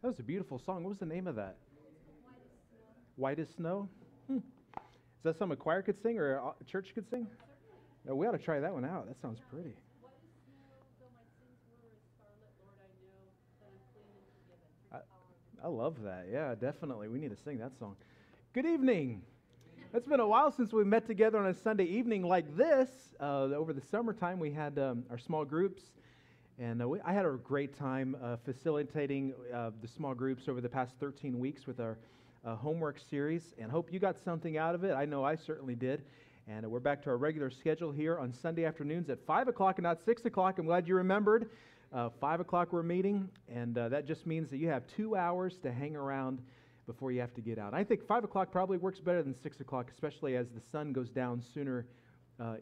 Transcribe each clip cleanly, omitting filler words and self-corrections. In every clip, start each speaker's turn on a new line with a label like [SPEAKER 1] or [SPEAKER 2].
[SPEAKER 1] That was a beautiful song. What was the name of that? White as Snow? Is that something a choir could sing or a church could sing? No, we ought to try that one out. That sounds pretty. I love that. Yeah, definitely. We need to sing that song. Good evening. It's been a while since we met together on a Sunday evening like this. Over the summertime, we had our small groups, and I had a great time facilitating the small groups over the past 13 weeks with our homework series, and hope you got something out of it. I know I certainly did. And we're back to our regular schedule here on Sunday afternoons at 5 o'clock and not 6 o'clock. I'm glad you remembered. 5 o'clock we're meeting, and that just means that you have 2 hours to hang around before you have to get out. I think 5 o'clock probably works better than 6 o'clock, especially as the sun goes down sooner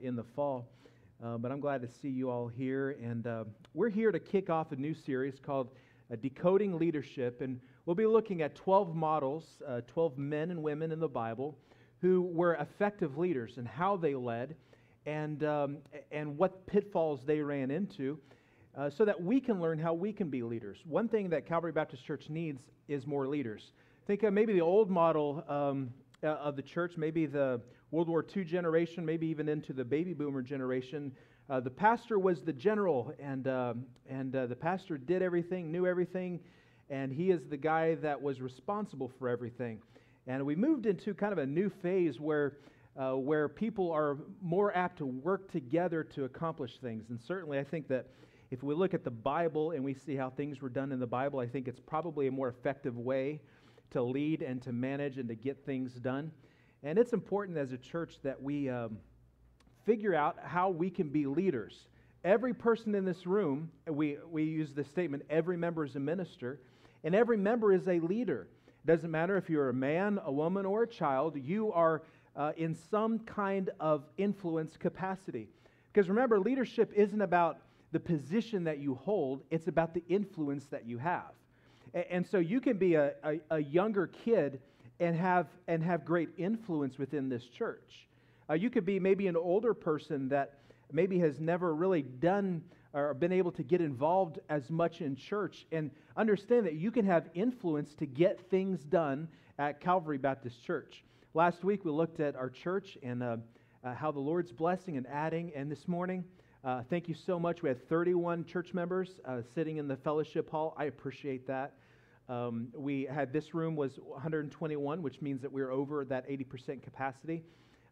[SPEAKER 1] in the fall. But I'm glad to see you all here, and we're here to kick off a new series called Decoding Leadership, and we'll be looking at 12 models, 12 men and women in the Bible who were effective leaders and how they led and what pitfalls they ran into. So that we can learn how we can be leaders. One thing that Calvary Baptist Church needs is more leaders. Think of maybe the old model of the church, maybe the World War II generation, maybe even into the baby boomer generation. The pastor was the general, and the pastor did everything, knew everything, and he is the guy that was responsible for everything. And we moved into kind of a new phase where people are more apt to work together to accomplish things. And certainly I think that if we look at the Bible and we see how things were done in the Bible, I think it's probably a more effective way to lead and to manage and to get things done. And it's important as a church that we figure out how we can be leaders. Every person in this room, we use the statement, every member is a minister, and every member is a leader. It doesn't matter if you're a man, a woman, or a child, you are in some kind of influence capacity. Because remember, leadership isn't about the position that you hold, it's about the influence that you have. And so you can be a younger kid and have great influence within this church. You could be maybe an older person that maybe has never really done or been able to get involved as much in church, and understand that you can have influence to get things done at Calvary Baptist Church. Last week we looked at our church and how the Lord's blessing and adding, and this morning, thank you so much. We had 31 church members sitting in the fellowship hall. I appreciate that. We had, this room was 121, which means that we're over that 80% capacity.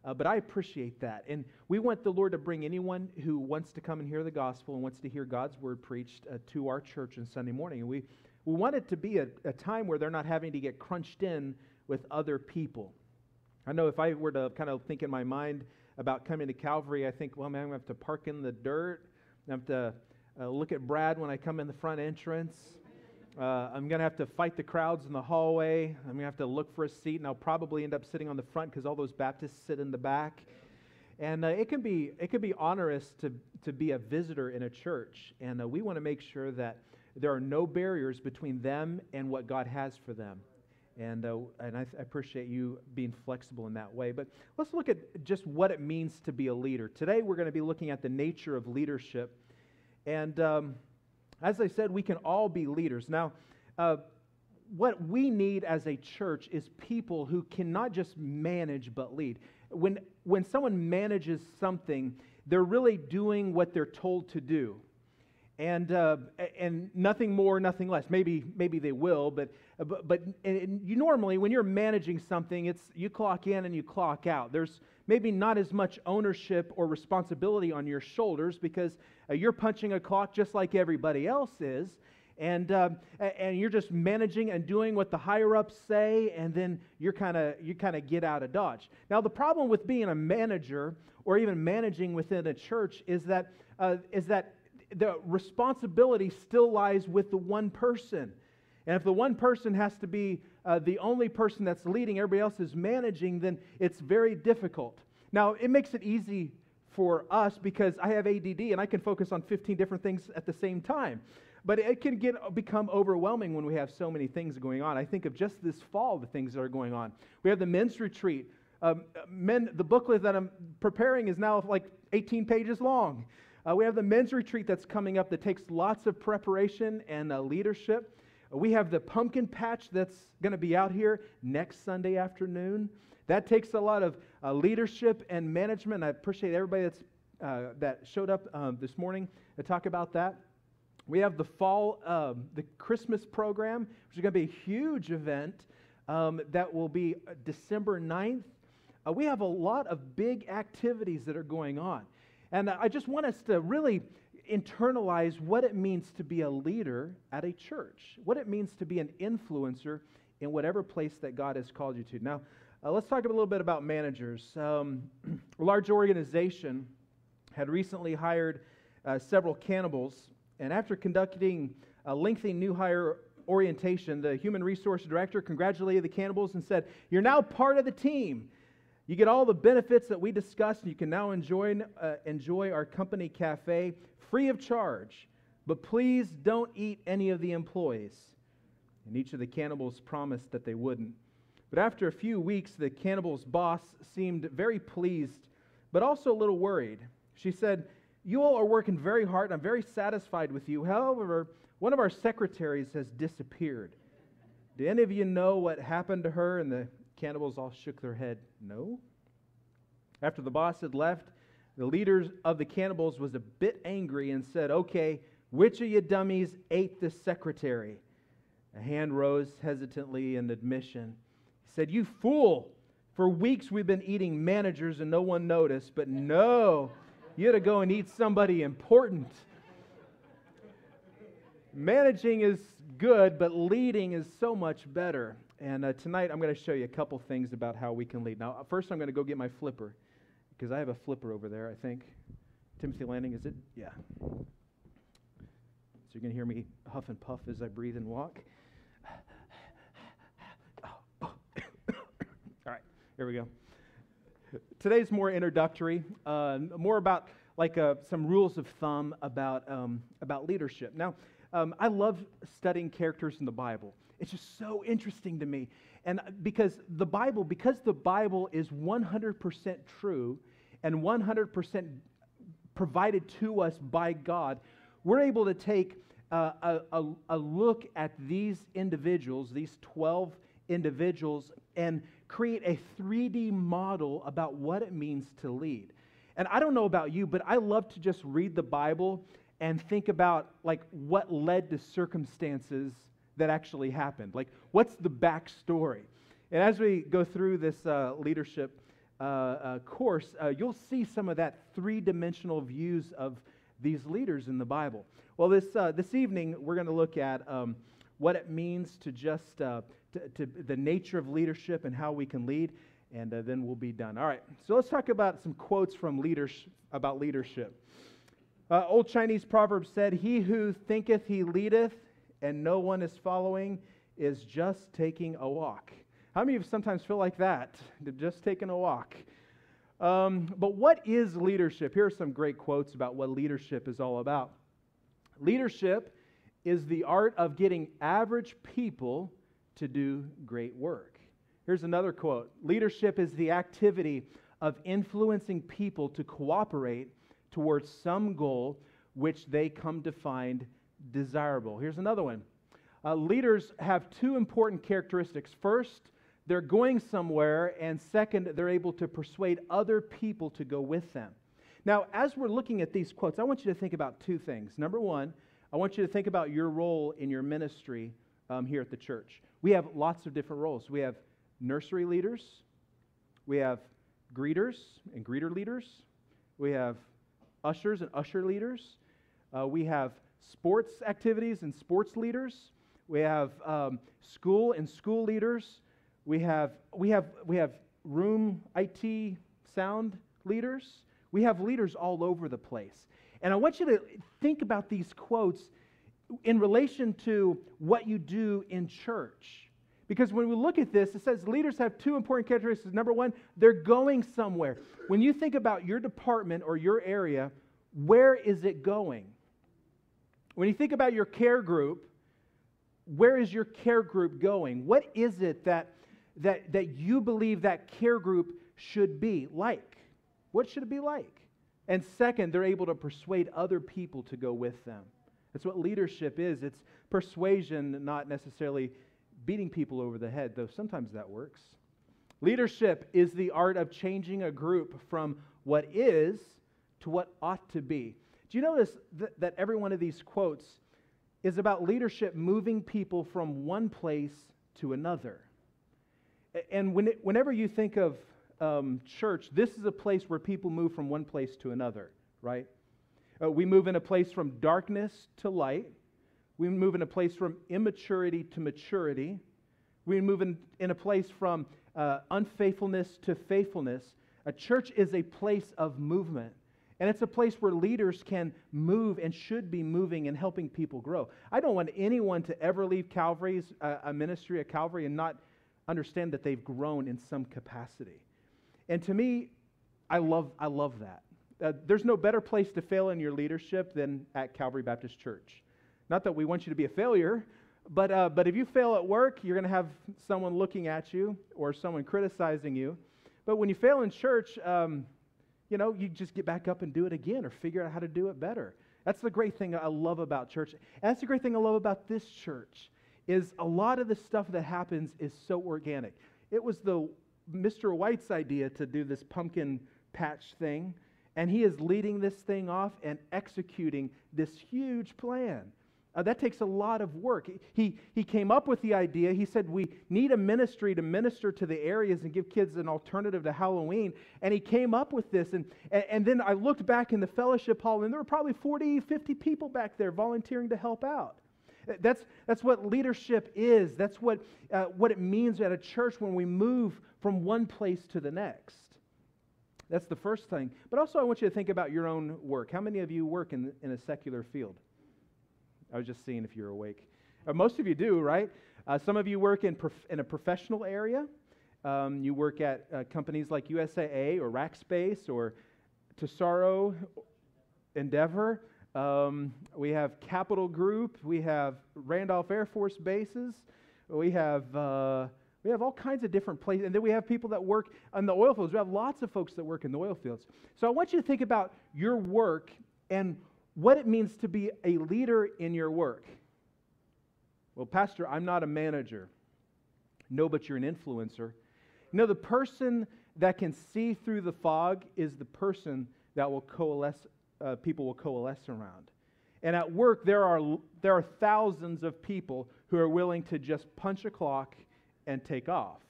[SPEAKER 1] But I appreciate that. And we want the Lord to bring anyone who wants to come and hear the gospel and wants to hear God's word preached to our church on Sunday morning. And we want it to be a time where they're not having to get crunched in with other people. I know if I were to kind of think in my mind about coming to Calvary, I think, well, man, I'm going to have to park in the dirt. I have to look at Brad when I come in the front entrance. I'm going to have to fight the crowds in the hallway. I'm going to have to look for a seat, and I'll probably end up sitting on the front because all those Baptists sit in the back. And it can be onerous to be a visitor in a church, and we want to make sure that there are no barriers between them and what God has for them. And I appreciate you being flexible in that way. But let's look at just what it means to be a leader. Today we're going to be looking at the nature of leadership. And as I said, we can all be leaders. Now, what we need as a church is people who can not just manage but lead. When someone manages something, they're really doing what they're told to do. And nothing more, nothing less. Maybe they will, but you normally, when you're managing something, it's you clock in and you clock out. There's maybe not as much ownership or responsibility on your shoulders because you're punching a clock just like everybody else is, and you're just managing and doing what the higher ups say, and then you kind of get out of Dodge. Now, the problem with being a manager or even managing within a church is that the responsibility still lies with the one person. And if the one person has to be the only person that's leading, everybody else is managing, then it's very difficult. Now, it makes it easy for us because I have ADD and I can focus on 15 different things at the same time. But it can become overwhelming when we have so many things going on. I think of just this fall, the things that are going on. We have the men's retreat. The booklet that I'm preparing is now like 18 pages long. We have the men's retreat that's coming up that takes lots of preparation and leadership. We have the pumpkin patch that's going to be out here next Sunday afternoon. That takes a lot of leadership and management. I appreciate everybody that showed up this morning to talk about that. We have the the Christmas program, which is going to be a huge event that will be December 9th. We have a lot of big activities that are going on. And I just want us to really internalize what it means to be a leader at a church, what it means to be an influencer in whatever place that God has called you to. Now, let's talk a little bit about managers. A large organization had recently hired several cannibals, and after conducting a lengthy new hire orientation, the human resource director congratulated the cannibals and said, "You're now part of the team. You get all the benefits that we discussed, and you can now enjoy our company cafe free of charge. But please don't eat any of the employees." And each of the cannibals promised that they wouldn't. But after a few weeks, the cannibal's boss seemed very pleased, but also a little worried. She said, "You all are working very hard, and I'm very satisfied with you. However, one of our secretaries has disappeared. Do any of you know what happened to her?" And the cannibals all shook their head. "No." After the boss had left, the leader of the cannibals was a bit angry and said, "Okay, which of you dummies ate the secretary?" A hand rose hesitantly in admission. He said, "You fool! For weeks we've been eating managers and no one noticed, but no, you had to go and eat somebody important." Managing is good, but leading is so much better. And tonight I'm going to show you a couple things about how we can lead. Now, first I'm going to go get my flipper, because I have a flipper over there, I think. Timothy Landing, is it? Yeah. So you're going to hear me huff and puff as I breathe and walk. All right, here we go. Today's more introductory, more about like some rules of thumb about leadership. Now, I love studying characters in the Bible. It's just so interesting to me. And because the Bible is 100% true and 100% provided to us by God, we're able to take a look at these individuals, these 12 individuals, and create a 3D model about what it means to lead. And I don't know about you, but I love to just read the Bible and think about like what led to circumstances that actually happened. Like, what's the backstory? And as we go through this leadership course, you'll see some of that three-dimensional views of these leaders in the Bible. Well, this evening, we're going to look at what it means to just to the nature of leadership and how we can lead, and then we'll be done. All right, so let's talk about some quotes from leaders about leadership. Old Chinese proverb said, "He who thinketh he leadeth, and no one is following, is just taking a walk." How many of you sometimes feel like that? Just taking a walk. But what is leadership? Here are some great quotes about what leadership is all about. Leadership is the art of getting average people to do great work. Here's another quote. Leadership is the activity of influencing people to cooperate towards some goal which they come to find desirable. Here's another one. Leaders have two important characteristics. First, they're going somewhere, and second, they're able to persuade other people to go with them. Now, as we're looking at these quotes, I want you to think about two things. Number one, I want you to think about your role in your ministry here at the church. We have lots of different roles. We have nursery leaders. We have greeters and greeter leaders. We have ushers and usher leaders. We have sports activities and sports leaders. We have school and school leaders. We have room IT sound leaders. We have leaders all over the place. And I want you to think about these quotes in relation to what you do in church. Because when we look at this, it says leaders have two important characteristics. Number one, they're going somewhere. When you think about your department or your area, where is it going? When you think about your care group, where is your care group going? What is it that you believe that care group should be like? What should it be like? And second, they're able to persuade other people to go with them. That's what leadership is. It's persuasion, not necessarily beating people over the head, though sometimes that works. Leadership is the art of changing a group from what is to what ought to be. Do you notice that every one of these quotes is about leadership moving people from one place to another? And whenever you think of church, this is a place where people move from one place to another, right? We move in a place from darkness to light. We move in a place from immaturity to maturity. We move in a place from unfaithfulness to faithfulness. A church is a place of movement. And it's a place where leaders can move and should be moving and helping people grow. I don't want anyone to ever leave Calvary's, a ministry at Calvary, and not understand that they've grown in some capacity. And to me, I love that. There's no better place to fail in your leadership than at Calvary Baptist Church. Not that we want you to be a failure, but if you fail at work, you're going to have someone looking at you or someone criticizing you. But when you fail in church, you just get back up and do it again or figure out how to do it better. That's the great thing I love about church. And that's the great thing I love about this church, is a lot of the stuff that happens is so organic. It was the Mr. White's idea to do this pumpkin patch thing, and he is leading this thing off and executing this huge plan. That takes a lot of work. He came up with the idea. He said, we need a ministry to minister to the areas and give kids an alternative to Halloween. And he came up with this. And then I looked back in the fellowship hall, and there were probably 40, 50 people back there volunteering to help out. That's what leadership is. That's what it means at a church when we move from one place to the next. That's the first thing. But also I want you to think about your own work. How many of you work in a secular field? I was just seeing if you're awake. Most of you do, right? Some of you work in a professional area. You work at companies like USAA or Rackspace or Tesoro, Endeavor. We have Capital Group. We have Randolph Air Force Bases. We have all kinds of different places. And then we have people that work on the oil fields. We have lots of folks that work in the oil fields. So I want you to think about your work and what it means to be a leader in your work. Well, Pastor, I'm not a manager. No, but you're an influencer. The person that can see through the fog is the person that will coalesce, people will coalesce around. And at work, there are thousands of people who are willing to just punch a clock and take off.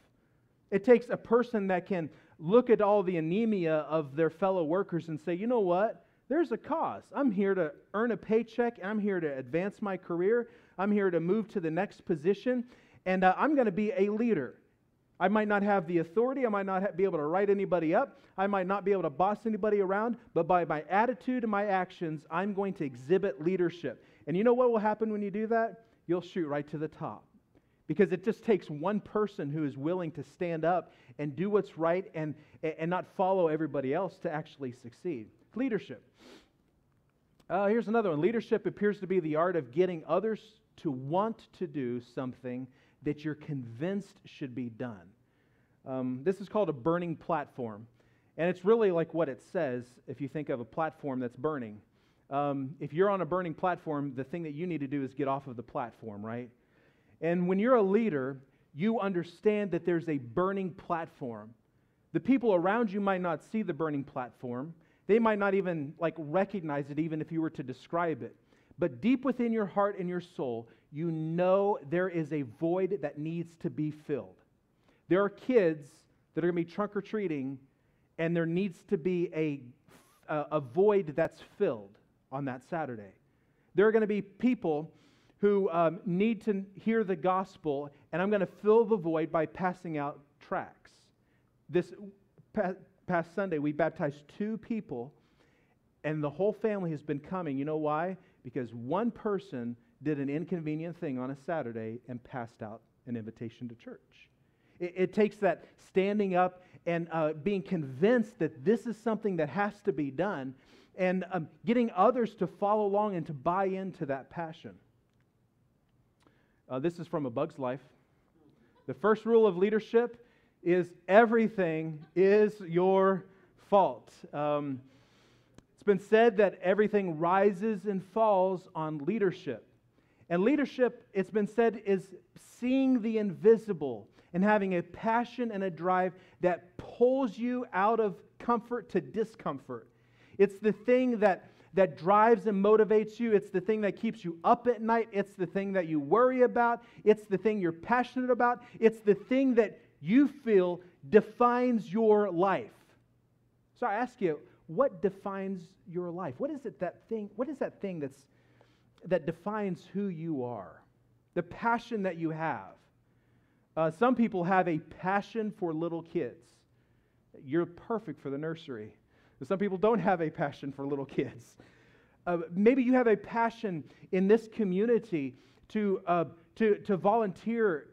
[SPEAKER 1] It takes a person that can look at all the anemia of their fellow workers and say, you know what? There's a cause. I'm here to earn a paycheck. I'm here to advance my career. I'm here to move to the next position. And I'm going to be a leader. I might not have the authority. I might not be able to write anybody up. I might not be able to boss anybody around. But by my attitude and my actions, I'm going to exhibit leadership. And you know what will happen when you do that? You'll shoot right to the top. Because it just takes one person who is willing to stand up and do what's right and not follow everybody else to actually succeed. Leadership. Here's another one. Leadership appears to be the art of getting others to want to do something that you're convinced should be done. This is called a burning platform. And it's really like what it says if you think of a platform that's burning. If you're on a burning platform, the thing that you need to do is get off of the platform, right? And when you're a leader, you understand that there's a burning platform. The people around you might not see the burning platform. They might not even recognize it, even if you were to describe it. But deep within your heart and your soul, you know there is a void that needs to be filled. There are kids that are going to be trunk or treating, and there needs to be a void that's filled on that Saturday. There are going to be people who need to hear the gospel, and I'm going to fill the void by passing out tracts. This past Sunday, we baptized 2 people, and the whole family has been coming. You know why? Because one person did an inconvenient thing on a Saturday and passed out an invitation to church. It takes that standing up and being convinced that this is something that has to be done, and getting others to follow along and to buy into that passion. This is from A Bug's Life. The first rule of leadership is everything is your fault. It's been said that everything rises and falls on leadership. And leadership, it's been said, is seeing the invisible and having a passion and a drive that pulls you out of comfort to discomfort. It's the thing that drives and motivates you. It's the thing that keeps you up at night. It's the thing that you worry about. It's the thing you're passionate about. It's the thing that you feel defines your life. So I ask you, what defines your life? What is that thing that defines who you are? The passion that you have. Some people have a passion for little kids. You're perfect for the nursery. Some people don't have a passion for little kids. Maybe you have a passion in this community to volunteer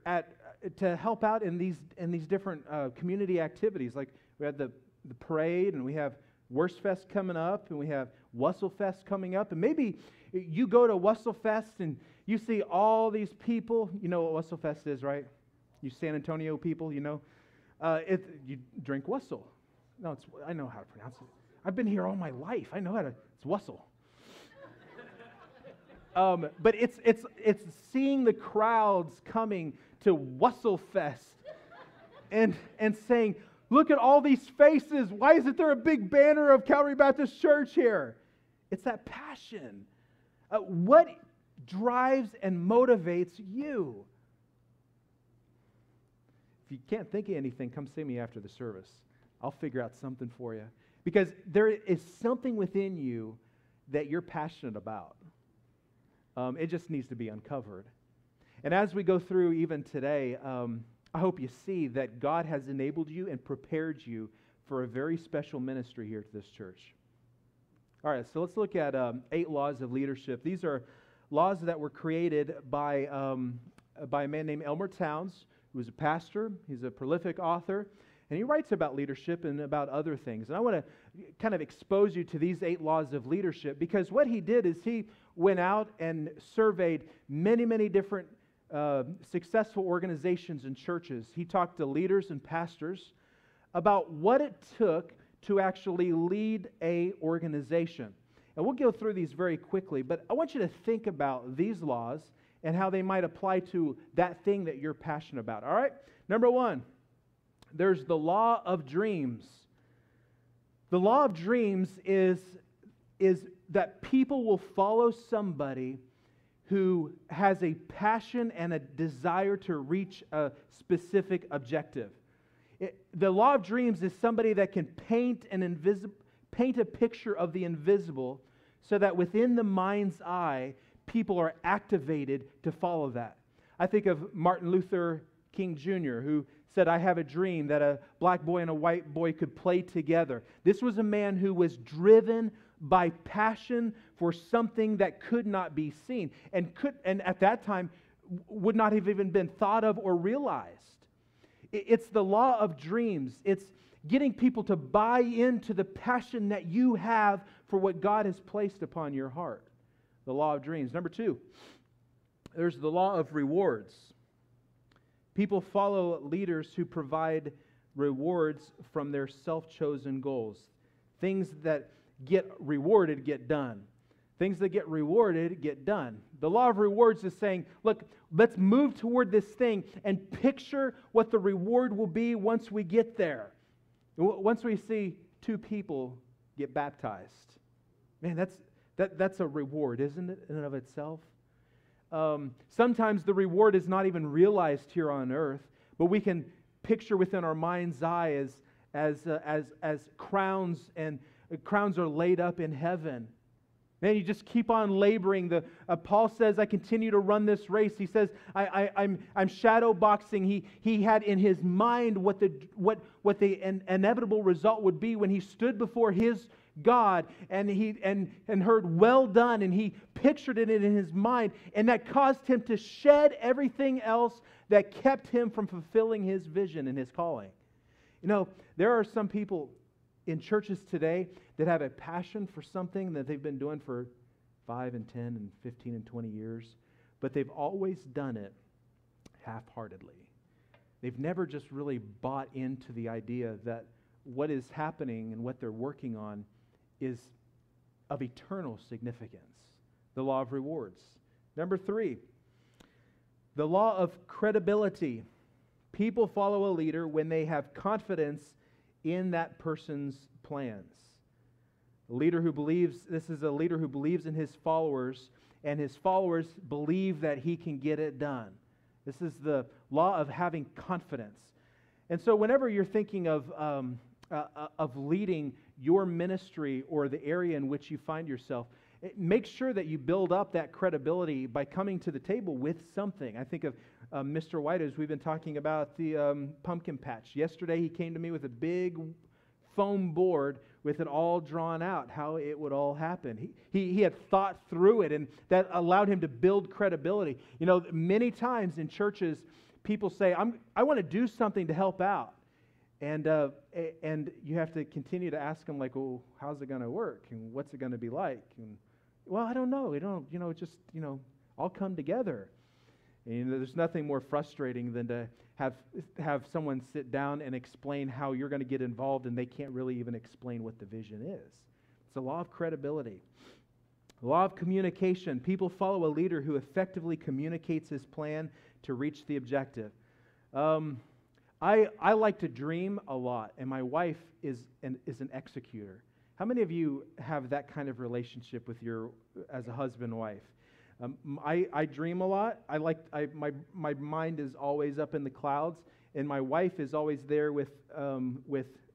[SPEAKER 1] to help out in these different community activities. Like we had the parade, and we have Worst Fest coming up, and we have Wussel Fest coming up, and maybe you go to Wussel Fest and you see all these people. You know what Wussel Fest is, right? You San Antonio people, you know. You drink Wussel. No, I know how to pronounce it. I've been here all my life. I know how to. It's Wussel. But it's seeing the crowds coming to Wussel Fest and saying, look at all these faces. Why isn't there a big banner of Calvary Baptist Church here? It's that passion. What drives and motivates you? If you can't think of anything, come see me after the service. I'll figure out something for you. Because there is something within you that you're passionate about. It just needs to be uncovered. And as we go through even today, I hope you see that God has enabled you and prepared you for a very special ministry here at this church. All right, so let's look at 8 laws of leadership. These are laws that were created by a man named Elmer Towns, who is a pastor. He's a prolific author, and he writes about leadership and about other things. And I want to kind of expose you to these 8 laws of leadership, because what he did is he went out and surveyed many, many different successful organizations and churches. He talked to leaders and pastors about what it took to actually lead a organization. And we'll go through these very quickly, but I want you to think about these laws and how they might apply to that thing that you're passionate about. All right? Number 1, there's the law of dreams. The law of dreams is that people will follow somebody who has a passion and a desire to reach a specific objective. The law of dreams is somebody that can paint a picture of the invisible so that within the mind's eye, people are activated to follow that. I think of Martin Luther King Jr., who said, I have a dream that a black boy and a white boy could play together. This was a man who was driven by passion for something that could not be seen and at that time would not have even been thought of or realized. It's the law of dreams. It's getting people to buy into the passion that you have for what God has placed upon your heart. The law of dreams. Number 2, there's the law of rewards. People follow leaders who provide rewards from their self-chosen goals. Things that get rewarded get done. Things that get rewarded get done. The law of rewards is saying, look, let's move toward this thing and picture what the reward will be once we get there. Once we see 2 people get baptized. Man, that's a reward, isn't it, in and of itself? Sometimes the reward is not even realized here on earth, but we can picture within our mind's eye as crowns, and crowns are laid up in heaven. Man, you just keep on laboring. Paul says, I continue to run this race. He says, I'm shadow boxing. He had in his mind what the inevitable result would be when he stood before his God and heard well done, and he pictured it in his mind, and that caused him to shed everything else that kept him from fulfilling his vision and his calling. You know, there are some people in churches today that have a passion for something that they've been doing for 5 and 10 and 15 and 20 years, but they've always done it half-heartedly. They've never just really bought into the idea that what is happening and what they're working on is of eternal significance. The law of rewards. Number 3, the law of credibility. People follow a leader when they have confidence in that person's plans. This is a leader who believes in his followers, and his followers believe that he can get it done. This is the law of having confidence. And so whenever you're thinking of leading your ministry or the area in which you find yourself, make sure that you build up that credibility by coming to the table with something. I think of Mr. White, as we've been talking about the pumpkin patch. Yesterday he came to me with a big foam board with it all drawn out, how it would all happen. He had thought through it, and that allowed him to build credibility. You know, many times in churches, people say, I want to do something to help out. And you have to continue to ask them, like, well, how's it going to work? And what's it going to be like? And, well, I don't know. All come together. And there's nothing more frustrating than to have someone sit down and explain how you're going to get involved, and they can't really even explain what the vision is. It's a law of credibility. The law of communication. People follow a leader who effectively communicates his plan to reach the objective. I like to dream a lot, and my wife is an executor. How many of you have that kind of relationship with as a husband and wife? I dream a lot. My mind is always up in the clouds, and my wife is always there with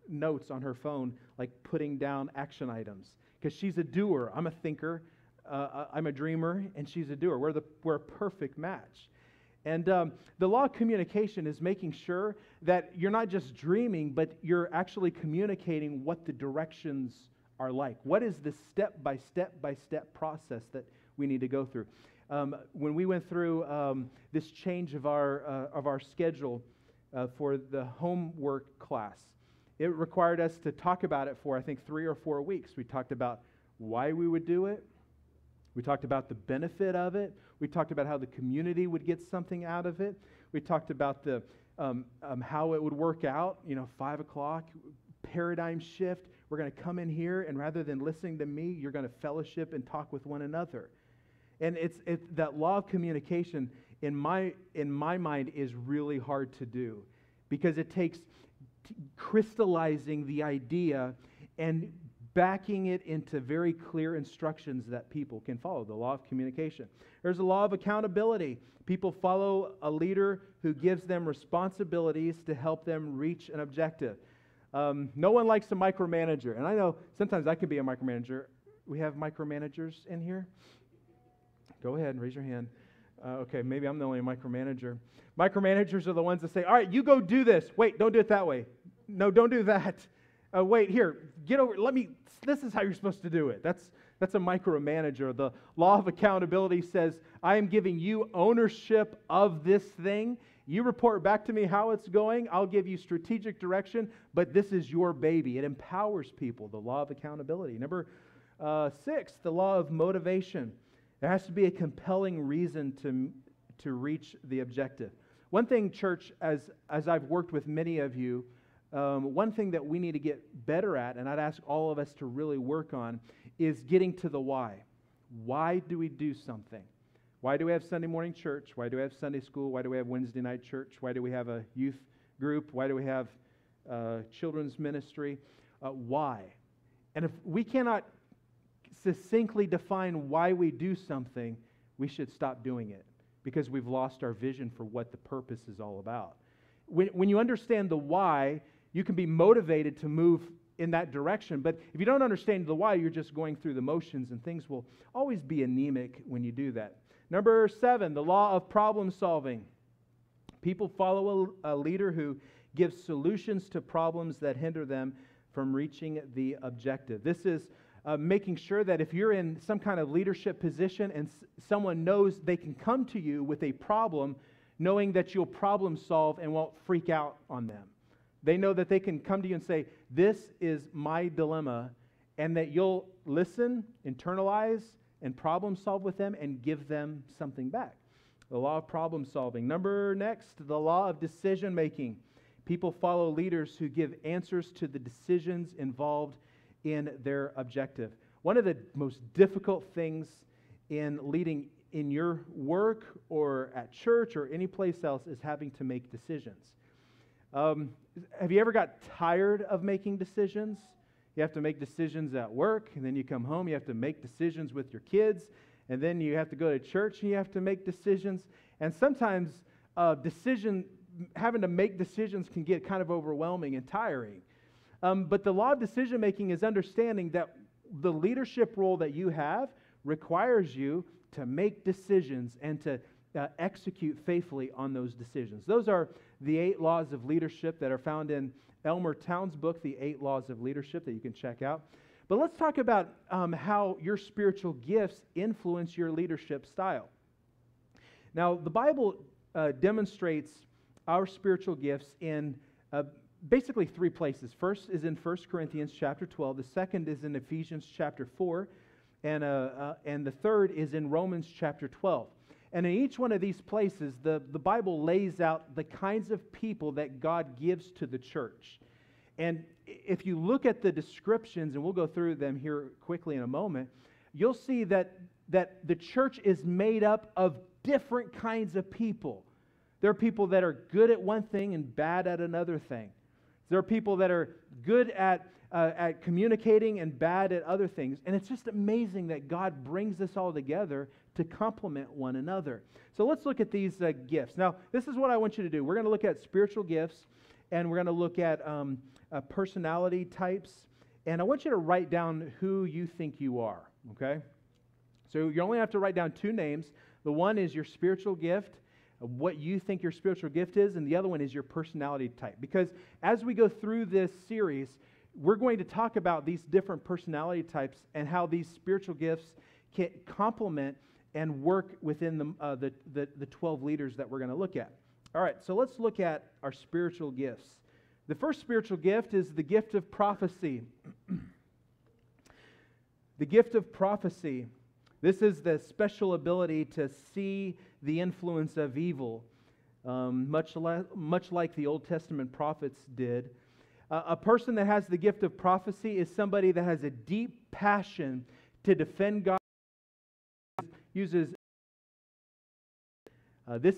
[SPEAKER 1] notes on her phone, like putting down action items, because she's a doer. I'm a thinker. I'm a dreamer, and she's a doer. We're a perfect match. And the law of communication is making sure that you're not just dreaming, but you're actually communicating what the directions are like. What is the step-by-step process that we need to go through? When we went through this change of our schedule for the homework class, it required us to talk about it for, I think, 3 or 4 weeks. We talked about why we would do it. We talked about the benefit of it. We talked about how the community would get something out of it. We talked about the how it would work out. 5 o'clock, paradigm shift. We're going to come in here, and rather than listening to me, you're going to fellowship and talk with one another. And it's that law of communication, in my mind, is really hard to do, because it takes crystallizing the idea and backing it into very clear instructions that people can follow. The law of communication. There's a law of accountability. People follow a leader who gives them responsibilities to help them reach an objective. No one likes a micromanager, and I know sometimes I can be a micromanager. We have micromanagers in here? Go ahead and raise your hand. Okay, maybe I'm the only micromanager. Micromanagers are the ones that say, all right, you go do this. Wait, don't do it that way. No, don't do that. Wait, here, get over, this is how you're supposed to do it. That's a micromanager. The law of accountability says, I am giving you ownership of this thing. You report back to me how it's going. I'll give you strategic direction, but this is your baby. It empowers people, the law of accountability. Number 6, the law of motivation. There has to be a compelling reason to reach the objective. One thing, church, as I've worked with many of you, one thing that we need to get better at, and I'd ask all of us to really work on, is getting to the why. Why do we do something? Why do we have Sunday morning church? Why do we have Sunday school? Why do we have Wednesday night church? Why do we have a youth group? Why do we have children's ministry? Why? And if we cannot succinctly define why we do something, we should stop doing it, because we've lost our vision for what the purpose is all about. When you understand the why, you can be motivated to move in that direction. But if you don't understand the why, you're just going through the motions, and things will always be anemic when you do that. Number 7, the law of problem solving. People follow a leader who gives solutions to problems that hinder them from reaching the objective. This is making sure that if you're in some kind of leadership position and someone knows they can come to you with a problem, knowing that you'll problem solve and won't freak out on them. They know that they can come to you and say, this is my dilemma, and that you'll listen, internalize, and problem solve with them and give them something back. The law of problem solving. Next, the law of decision making. People follow leaders who give answers to the decisions involved in their objective. One of the most difficult things in leading in your work or at church or any place else is having to make decisions. Have you ever got tired of making decisions? You have to make decisions at work, and then you come home, you have to make decisions with your kids, and then you have to go to church and you have to make decisions. And sometimes having to make decisions can get kind of overwhelming and tiring. But the law of decision making is understanding that the leadership role that you have requires you to make decisions and to execute faithfully on those decisions. Those are the 8 laws of leadership that are found in Elmer Towns' book, The 8 Laws of Leadership, that you can check out. But let's talk about how your spiritual gifts influence your leadership style. Now, the Bible demonstrates our spiritual gifts in basically 3 places. First is in 1 Corinthians chapter 12. The second is in Ephesians chapter 4. And the third is in Romans chapter 12. And in each one of these places, the Bible lays out the kinds of people that God gives to the church. And if you look at the descriptions, and we'll go through them here quickly in a moment, you'll see that the church is made up of different kinds of people. There are people that are good at one thing and bad at another thing. There are people that are good at communicating and bad at other things. And it's just amazing that God brings this all together to complement one another. So let's look at these gifts. Now, this is what I want you to do. We're going to look at spiritual gifts, and we're going to look at personality types. And I want you to write down who you think you are, okay? So you only have to write down 2 names. The one is your spiritual gift, what you think your spiritual gift is, and the other one is your personality type. Because as we go through this series, we're going to talk about these different personality types and how these spiritual gifts can complement and work within the 12 leaders that we're going to look at. All right, so let's look at our spiritual gifts. The first spiritual gift is the gift of prophecy. The gift of prophecy. This is the special ability to see the influence of evil, much like the Old Testament prophets did. A person that has the gift of prophecy is somebody that has a deep passion to defend God. This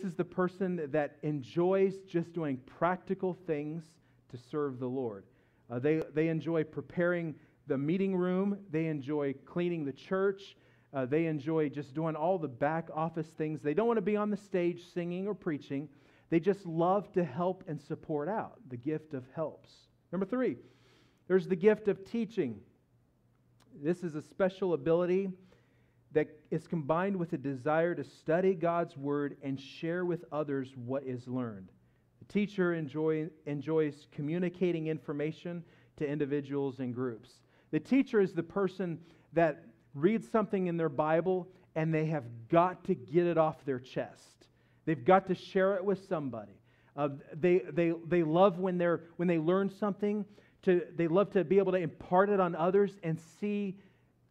[SPEAKER 1] is the person that enjoys just doing practical things to serve the Lord. They enjoy preparing the meeting room. They enjoy cleaning the church. They enjoy just doing all the back office things. They don't want to be on the stage singing or preaching. They just love to help and support out. The gift of helps. Number 3, there's the gift of teaching. This is a special ability that is combined with a desire to study God's Word and share with others what is learned. The teacher enjoys communicating information to individuals and groups. The teacher is the person that reads something in their Bible and they have got to get it off their chest. They've got to share it with somebody. They love when they learn something. They love to be able to impart it on others and see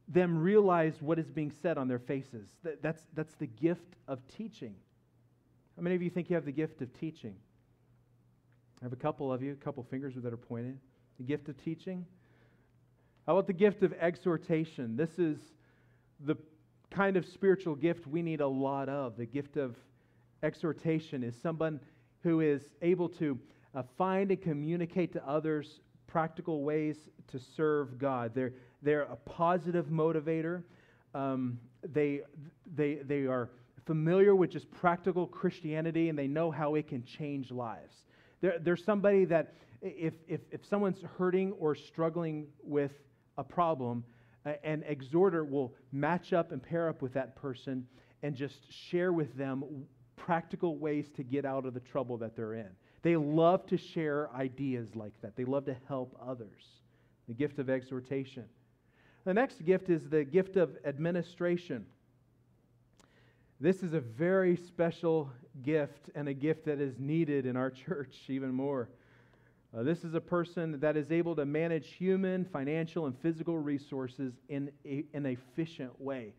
[SPEAKER 1] them realize what is being said on their faces. That's the gift of teaching. How many of you think you have the gift of teaching? I have a couple of you, a couple fingers that are pointed. The gift of teaching. How about the gift of exhortation? This is the kind of spiritual gift we need a lot of. The gift of exhortation is someone who is able to find and communicate to others practical ways to serve God. They're a positive motivator. They are familiar with just practical Christianity, and they know how it can change lives. They're somebody that if someone's hurting or struggling with a problem, an exhorter will match up and pair up with that person and just share with them practical ways to get out of the trouble that they're in. They love to share ideas like that. They love to help others. The gift of exhortation. The next gift is the gift of administration. This is a very special gift and a gift that is needed in our church even more. This is a person that is able to manage human, financial, and physical resources in an efficient way.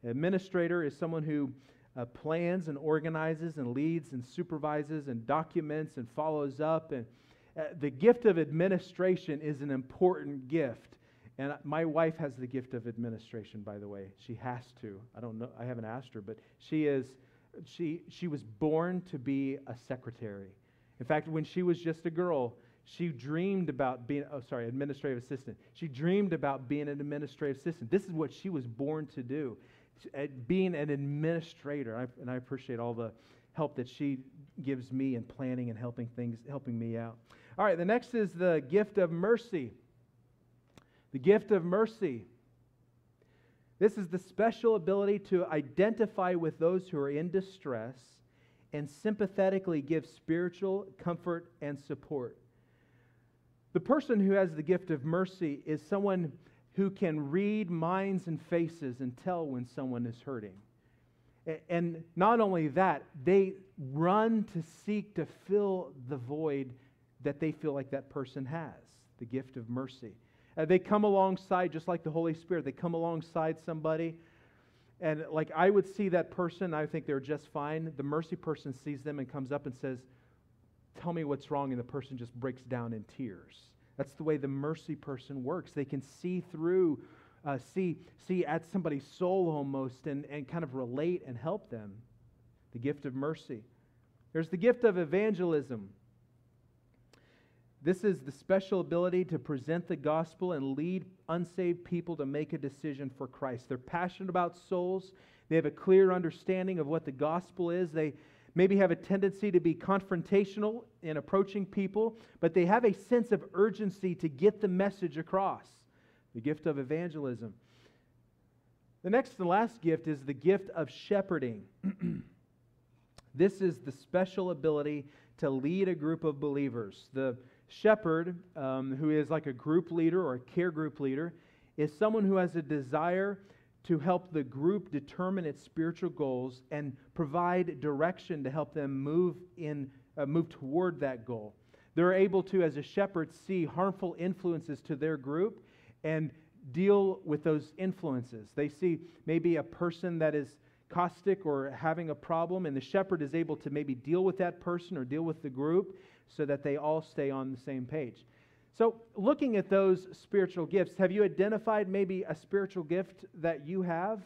[SPEAKER 1] An administrator is someone who plans and organizes and leads and supervises and documents and follows up. And the gift of administration is an important gift. And my wife has the gift of administration, by the way. She has to. I don't know. I haven't asked her, but she was born to be a secretary. In fact, when she was just a girl, she dreamed about being, administrative assistant. She dreamed about being an administrative assistant. This is what she was born to do, being an administrator. And I appreciate all the help that she gives me in planning and helping me out. All right, the next is the gift of mercy. The gift of mercy. This is the special ability to identify with those who are in distress and sympathetically give spiritual comfort and support. The person who has the gift of mercy is someone who can read minds and faces and tell when someone is hurting. And not only that, they run to seek to fill the void that they feel like that person has, the gift of mercy. They come alongside, just like the Holy Spirit, they come alongside somebody, and like I would see that person, I think they're just fine. The mercy person sees them and comes up and says, tell me what's wrong, and the person just breaks down in tears. That's the way the mercy person works. They can see through, see at somebody's soul almost, and kind of relate and help them. The gift of mercy. There's the gift of evangelism. This is the special ability to present the gospel and lead unsaved people to make a decision for Christ. They're passionate about souls. They have a clear understanding of what the gospel is. They maybe have a tendency to be confrontational in approaching people, but they have a sense of urgency to get the message across. The gift of evangelism. The next and last gift is the gift of shepherding. This is the special ability to lead a group of believers. The shepherd, who is like a group leader or a care group leader, is someone who has a desire to help the group determine its spiritual goals and provide direction to help them move toward that goal. They're able to, as a shepherd, see harmful influences to their group and deal with those influences. They see maybe a person that is caustic or having a problem, and the shepherd is able to maybe deal with that person or deal with the group so that they all stay on the same page. So looking at those spiritual gifts, have you identified maybe a spiritual gift that you have?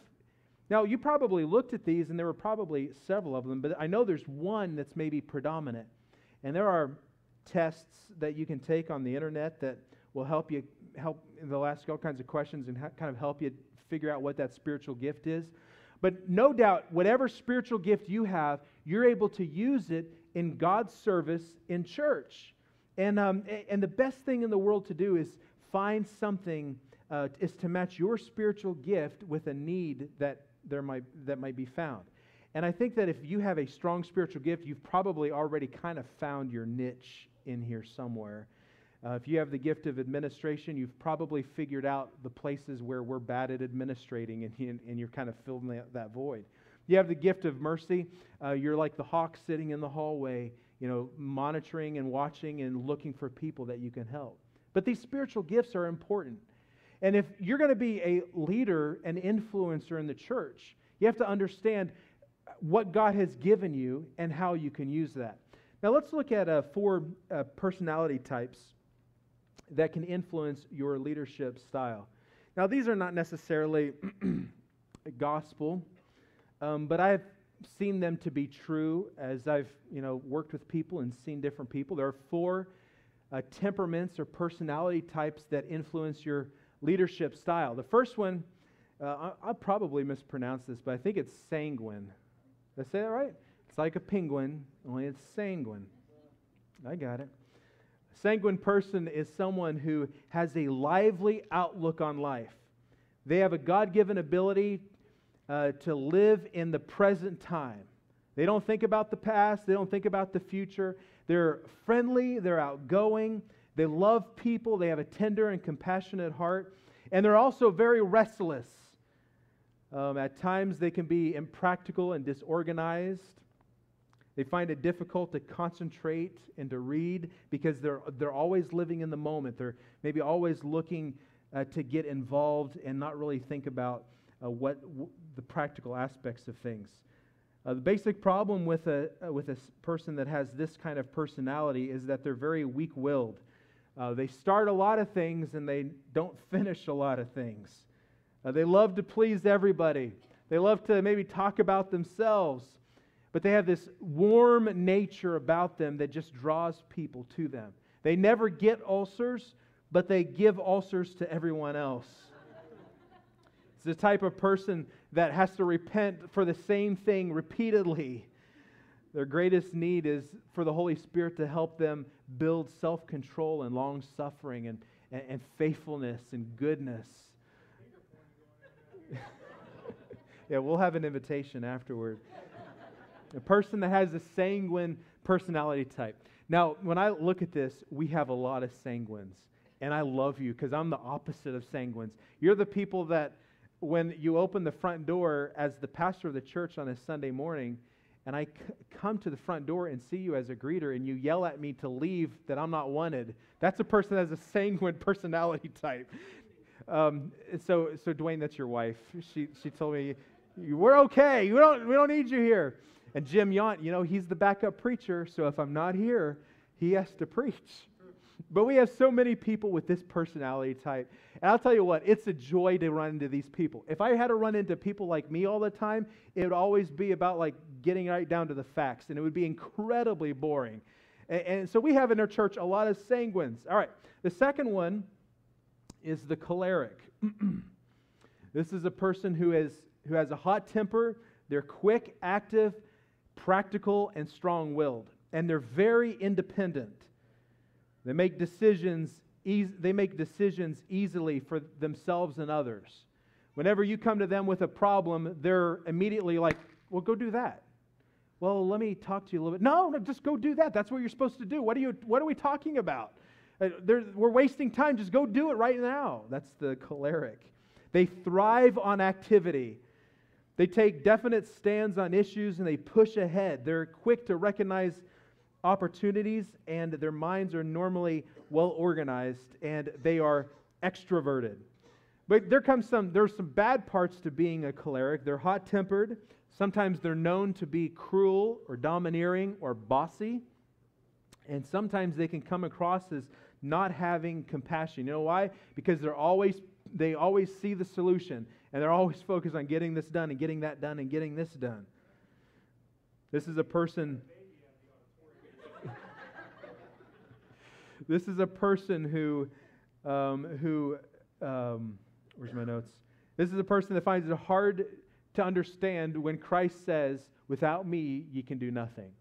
[SPEAKER 1] Now, you probably looked at these, and there were probably several of them, but I know there's one that's maybe predominant. And there are tests that you can take on the internet that will they'll ask you all kinds of questions and kind of help you figure out what that spiritual gift is. But no doubt, whatever spiritual gift you have, you're able to use it in God's service in church. And the best thing in the world to do is find something, is to match your spiritual gift with a need that might be found. And I think that if you have a strong spiritual gift, you've probably already kind of found your niche in here somewhere. If you have the gift of administration, you've probably figured out the places where we're bad at administrating, and you're kind of filling that void. You have the gift of mercy. You're like the hawk sitting in the hallway, monitoring and watching and looking for people that you can help. But these spiritual gifts are important. And if you're going to be a leader, an influencer in the church, you have to understand what God has given you and how you can use that. Now let's look at 4 personality types that can influence your leadership style. Now these are not necessarily gospel, but I've seen them to be true as I've worked with people and seen different people. There are 4 temperaments or personality types that influence your leadership style. The first one, I'll probably mispronounce this, but I think it's sanguine. Did I say that right? It's like a penguin, only it's sanguine. I got it. A sanguine person is someone who has a lively outlook on life. They have a God-given ability to live in the present time. They don't think about the past. They don't think about the future. They're friendly. They're outgoing. They love people. They have a tender and compassionate heart. And they're also very restless. At times they can be impractical and disorganized. They find it difficult to concentrate and to read because they're always living in the moment. They're maybe always looking to get involved and not really think about the practical aspects of things. The basic problem with a person that has this kind of personality is that they're very weak-willed. They start a lot of things and they don't finish a lot of things. They love to please everybody. They love to maybe talk about themselves. But they have this warm nature about them that just draws people to them. They never get ulcers, but they give ulcers to everyone else. It's the type of person that has to repent for the same thing repeatedly. Their greatest need is for the Holy Spirit to help them build self-control and long-suffering and faithfulness and goodness. Yeah, we'll have an invitation afterward. A person that has a sanguine personality type. Now, when I look at this, we have a lot of sanguines. And I love you because I'm the opposite of sanguines. You're the people that when you open the front door as the pastor of the church on a Sunday morning, and I come to the front door and see you as a greeter, and you yell at me to leave, that I'm not wanted. That's a person that has a sanguine personality type. So Dwayne, that's your wife. She told me, we're okay. We don't need you here. And Jim Yount, he's the backup preacher, so if I'm not here, he has to preach. But we have so many people with this personality type. And I'll tell you what, it's a joy to run into these people. If I had to run into people like me all the time, it would always be about like getting right down to the facts, and it would be incredibly boring. And so we have in our church a lot of sanguines. All right, the second one is the choleric. This is a person who has a hot temper. They're quick, active, practical, and strong-willed. And they're very independent. They make decisions easily for themselves and others. Whenever you come to them with a problem, they're immediately like, well, go do that. Well, let me talk to you a little bit. No, just go do that. That's what you're supposed to do. What are we talking about? We're wasting time. Just go do it right now. That's the choleric. They thrive on activity. They take definite stands on issues and they push ahead. They're quick to recognize opportunities, and their minds are normally well organized, and they are extroverted. But there's some bad parts to being a choleric. They're hot-tempered. Sometimes they're known to be cruel or domineering or bossy. And sometimes they can come across as not having compassion. You know why? Because they always see the solution, and they're always focused on getting this done and getting that done and getting this done. This is a person who where's my notes? This is a person that finds it hard to understand when Christ says, without me, you can do nothing.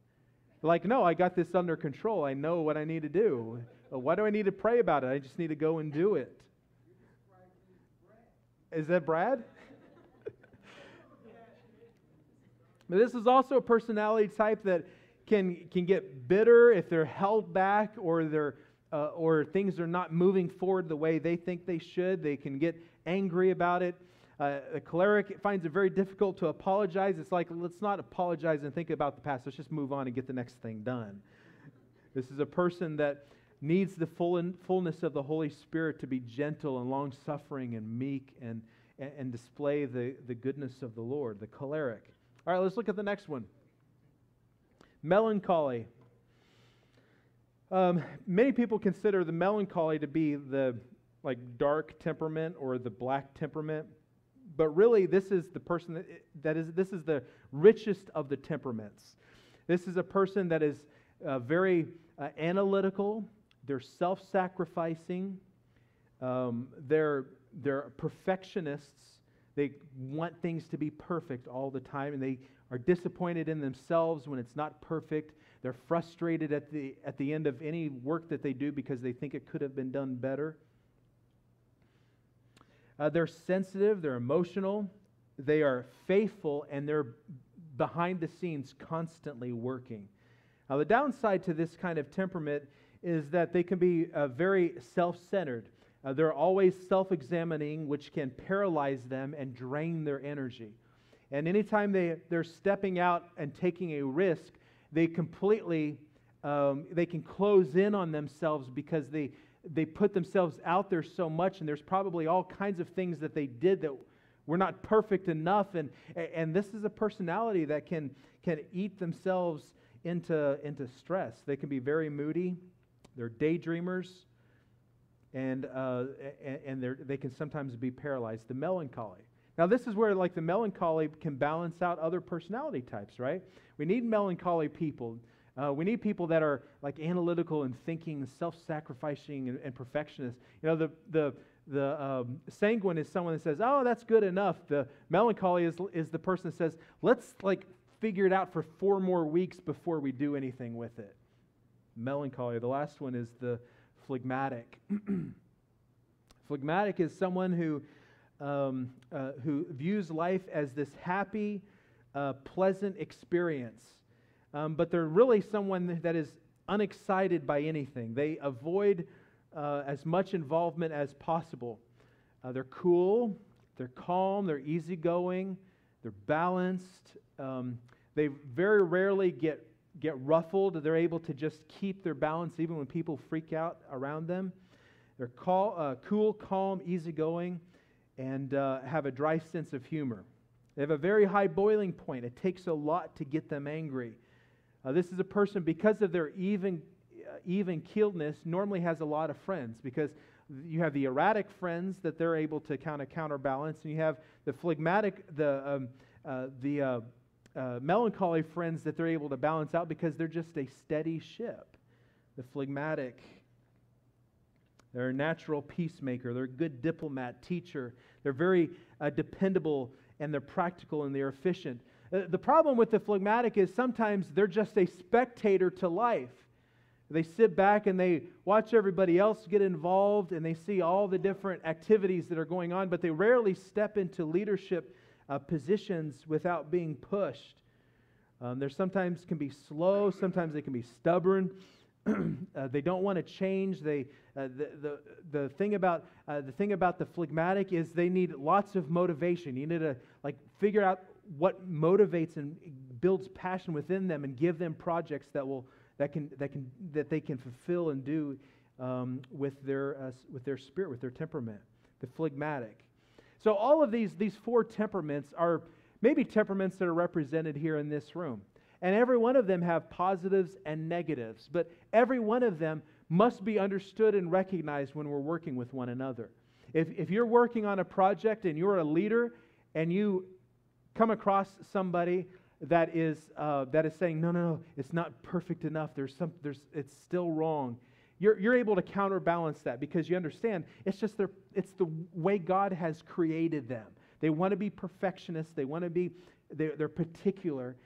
[SPEAKER 1] Like, no, I got this under control. I know what I need to do. Why do I need to pray about it? I just need to go and do it. Is that Brad? But this is also a personality type that can get bitter if they're held back or things are not moving forward the way they think they should. They can get angry about it. A choleric finds it very difficult to apologize. It's like, let's not apologize and think about the past. Let's just move on and get the next thing done. This is a person that needs the fullness of the Holy Spirit to be gentle and long-suffering and meek and display the goodness of the Lord, the choleric. All right, let's look at the next one. Melancholy. Many people consider the melancholy to be the dark temperament or the black temperament. But really, this is the person this is the richest of the temperaments. This is a person that is very analytical. They're self-sacrificing. They're perfectionists. They want things to be perfect all the time, and they are disappointed in themselves when it's not perfect. They're frustrated at the end of any work that they do because they think it could have been done better. They're sensitive, they're emotional, they are faithful, and they're behind the scenes constantly working. Now, the downside to this kind of temperament is that they can be very self-centered. They're always self-examining, which can paralyze them and drain their energy. And anytime they're stepping out and taking a risk, they can close in on themselves because they put themselves out there so much, and there's probably all kinds of things that they did that were not perfect enough, and this is a personality that can eat themselves into stress. They can be very moody. They're daydreamers. and they can sometimes be paralyzed. The melancholy. Now, this is where like the melancholy can balance out other personality types, right? We need melancholy people. We need people that are like analytical and thinking, self-sacrificing, and perfectionists. You know, the sanguine is someone that says, "Oh, that's good enough." The melancholy is the person that says, "Let's like figure it out for 4 more weeks before we do anything with it." Melancholy. The last one is the phlegmatic. Phlegmatic is someone who views life as this happy, pleasant experience. But they're really someone that is unexcited by anything. They avoid as much involvement as possible. They're cool, they're calm, they're easygoing, they're balanced. They very rarely get ruffled. They're able to just keep their balance even when people freak out around them. They're cool, calm, easygoing, and have a dry sense of humor. They have a very high boiling point. It takes a lot to get them angry. This is a person, because of their even-keeledness, normally has a lot of friends, because you have the erratic friends that they're able to kind of counterbalance, and you have the phlegmatic, the melancholy friends that they're able to balance out because they're just a steady ship. The phlegmatic, they're a natural peacemaker. They're a good diplomat, teacher. They're very dependable, and they're practical, and they're efficient. The problem with the phlegmatic is sometimes they're just a spectator to life. They sit back and they watch everybody else get involved, and they see all the different activities that are going on, but they rarely step into leadership positions without being pushed. They sometimes can be slow, sometimes they can be stubborn. They don't want to change. The thing about the phlegmatic is they need lots of motivation. You need to like figure out what motivates and builds passion within them, and give them projects that they can fulfill and do with their spirit, with their temperament. The phlegmatic. So all of these 4 temperaments are maybe temperaments that are represented here in this room. And every one of them have positives and negatives, but every one of them must be understood and recognized when we're working with one another. If you're working on a project and you're a leader and you come across somebody that is saying, no, it's not perfect enough. It's still wrong. You're able to counterbalance that because you understand it's the way God has created them. They want to be perfectionists. They want to be they're particular,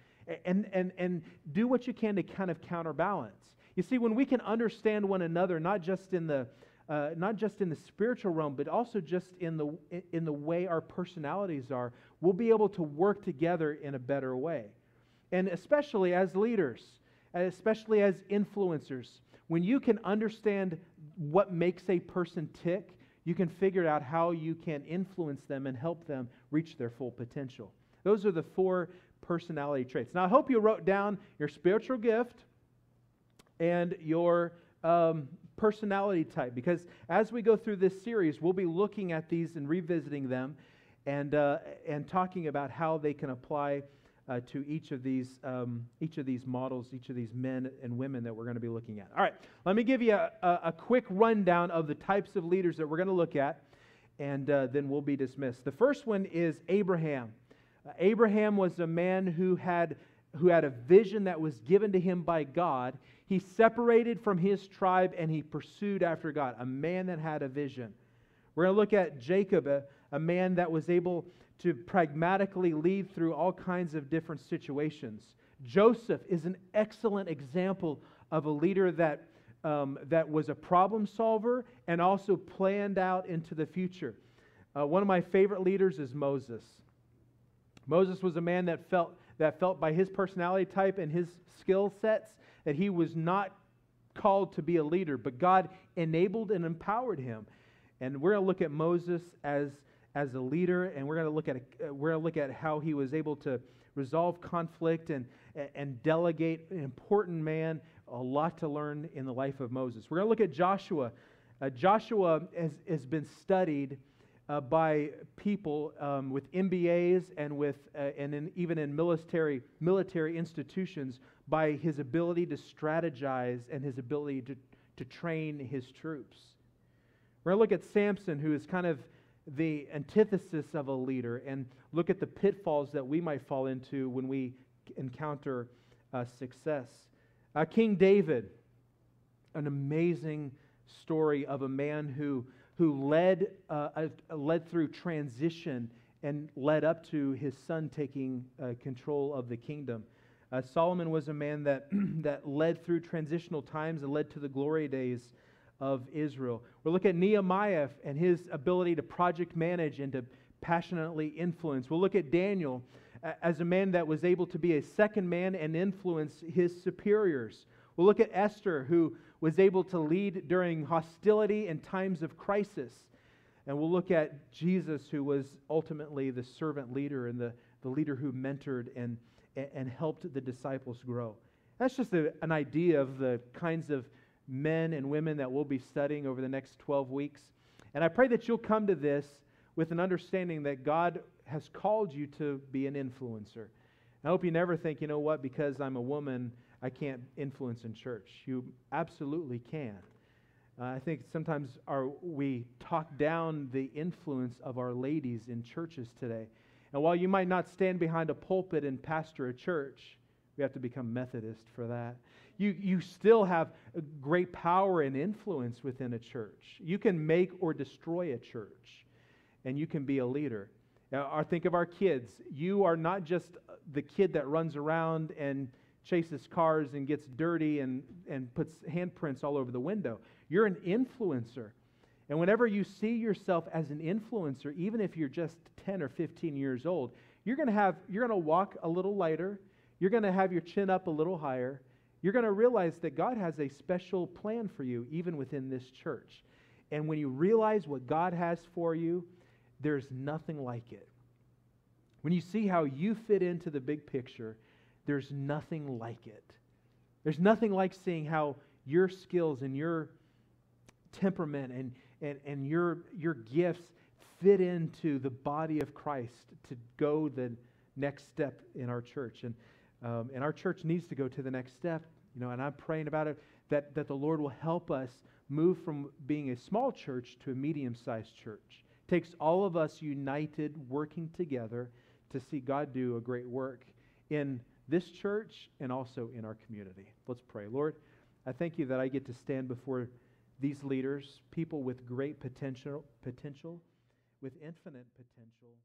[SPEAKER 1] and do what you can to kind of counterbalance. You see, when we can understand one another, not just in the spiritual realm, but also just in the way our personalities are, we'll be able to work together in a better way. And especially as leaders, especially as influencers, when you can understand what makes a person tick, you can figure out how you can influence them and help them reach their full potential. Those are the 4 personality traits. Now, I hope you wrote down your spiritual gift and your personality type, because as we go through this series, we'll be looking at these and revisiting them, and talking about how they can apply to each of these models, each of these men and women that we're going to be looking at. All right, let me give you a quick rundown of the types of leaders that we're going to look at, and then we'll be dismissed. The first one is Abraham. Abraham was a man who had a vision that was given to him by God. He separated from his tribe and he pursued after God, a man that had a vision. We're going to look at Jacob, a man that was able to pragmatically lead through all kinds of different situations. Joseph is an excellent example of a leader that was a problem solver and also planned out into the future. One of my favorite leaders is Moses. Moses was a man that felt by his personality type and his skill sets that he was not called to be a leader, but God enabled and empowered him. And we're going to look at Moses as a leader, and we're going to look at how he was able to resolve conflict and delegate. An important man, a lot to learn in the life of Moses. We're going to look at Joshua. Joshua has been studied by people with MBAs and even in military institutions by his ability to strategize and his ability to train his troops. We're going to look at Samson, who is kind of the antithesis of a leader, and look at the pitfalls that we might fall into when we encounter success. King David, an amazing story of a man who led through transition and led up to his son taking control of the kingdom. Solomon was a man that that led through transitional times and led to the glory days of Israel. We'll look at Nehemiah and his ability to project manage and to passionately influence. We'll look at Daniel as a man that was able to be a second man and influence his superiors. We'll look at Esther, who was able to lead during hostility and times of crisis. And we'll look at Jesus, who was ultimately the servant leader and the leader who mentored and helped the disciples grow. That's just an idea of the kinds of men and women that we'll be studying over the next 12 weeks. And I pray that you'll come to this with an understanding that God has called you to be an influencer. I hope you never think, you know what, because I'm a woman, I can't influence in church. You absolutely can. I think sometimes we talk down the influence of our ladies in churches today. And while you might not stand behind a pulpit and pastor a church, we have to become Methodist for that. You still have a great power and influence within a church. You can make or destroy a church, and you can be a leader. Now, think of our kids. You are not just the kid that runs around and chases cars and gets dirty and puts handprints all over the window. You're an influencer. And whenever you see yourself as an influencer, even if you're just 10 or 15 years old, you're going to walk a little lighter. You're going to have your chin up a little higher. You're going to realize that God has a special plan for you, even within this church. And when you realize what God has for you, there's nothing like it. When you see how you fit into the big picture, there's nothing like it. There's nothing like seeing how your skills and your temperament and your gifts fit into the body of Christ to go the next step in our church. And our church needs to go to the next step, and I'm praying about it, that the Lord will help us move from being a small church to a medium-sized church. It takes all of us united, working together to see God do a great work in this church and also in our community. Let's pray. Lord, I thank you that I get to stand before these leaders, people with great potential, with infinite potential.